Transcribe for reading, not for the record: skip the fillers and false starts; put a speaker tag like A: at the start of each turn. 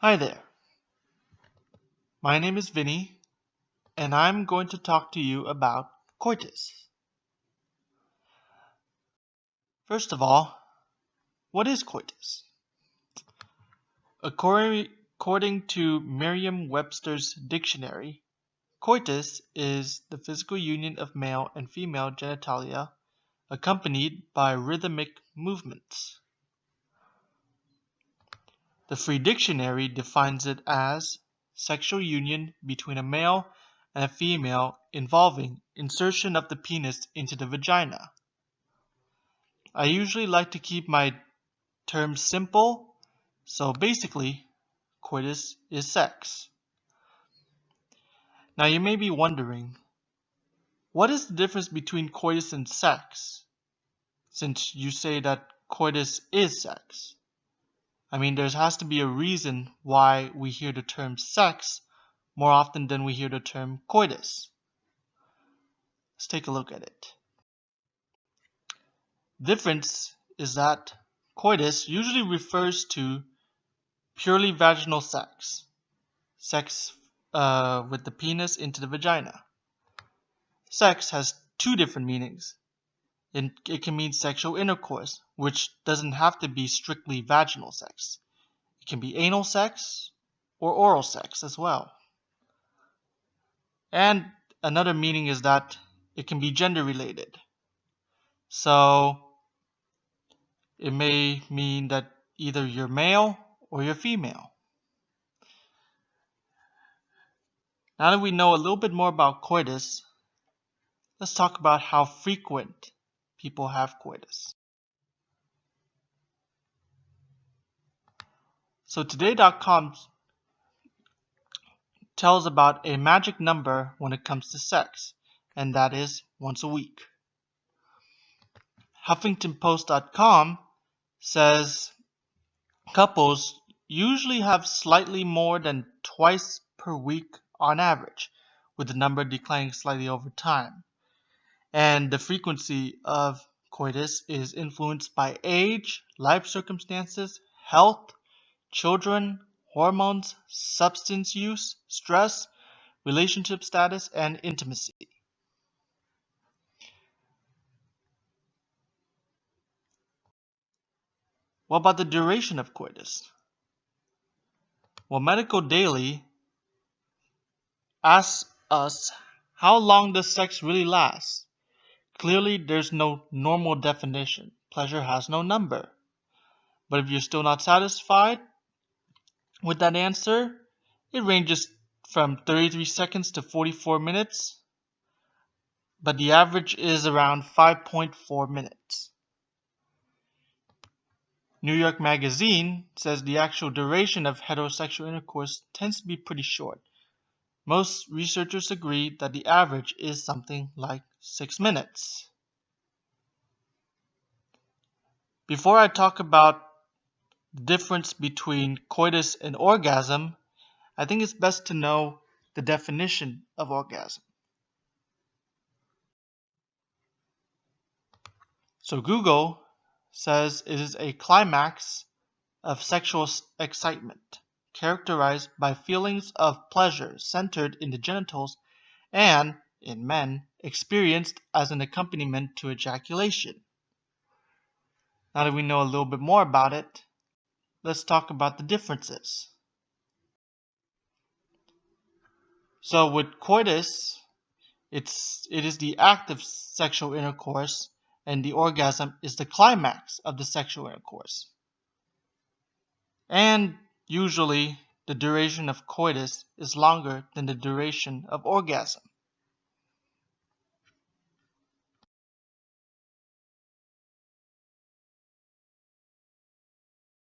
A: Hi there, my name is Vinny, and I'm going to talk to you about coitus. First of all, what is coitus? According to Merriam-Webster's dictionary, coitus is the physical union of male and female genitalia accompanied by rhythmic movements. The Free Dictionary defines it as sexual union between a male and a female involving insertion of the penis into the vagina. I usually like to keep my terms simple, so basically, coitus is sex. Now you may be wondering, what is the difference between coitus and sex? Since you say that coitus is sex. I mean, there has to be a reason why we hear the term sex more often than we hear the term coitus. Let's take a look at it. Difference is that coitus usually refers to purely vaginal sex, with the penis into the vagina. Sex has two different meanings. It can mean sexual intercourse, which doesn't have to be strictly vaginal sex. It can be anal sex or oral sex as well. And another meaning is that it can be gender related. So it may mean that either you're male or you're female. Now that we know a little bit more about coitus, let's talk about how frequent people have coitus. So today.com tells about a magic number when it comes to sex, and that is once a week. HuffingtonPost.com says couples usually have slightly more than twice per week on average, with the number declining slightly over time. And the frequency of coitus is influenced by age, life circumstances, health, children, hormones, substance use, stress, relationship status, and intimacy. What about the duration of coitus? Well, Medical Daily asks us, how long does sex really last? Clearly, there's no normal definition. Pleasure has no number. But if you're still not satisfied with that answer, it ranges from 33 seconds to 44 minutes, but the average is around 5.4 minutes. New York Magazine says the actual duration of heterosexual intercourse tends to be pretty short. Most researchers agree that the average is something like 6 minutes. Before I talk about the difference between coitus and orgasm, I think it's best to know the definition of orgasm. So Google says it is a climax of sexual excitement, characterized by feelings of pleasure centered in the genitals and, in men, experienced as an accompaniment to ejaculation. Now that we know a little bit more about it, let's talk about the differences. So with coitus, it is the act of sexual intercourse, and the orgasm is the climax of the sexual intercourse. And usually, the duration of coitus is longer than the duration of orgasm.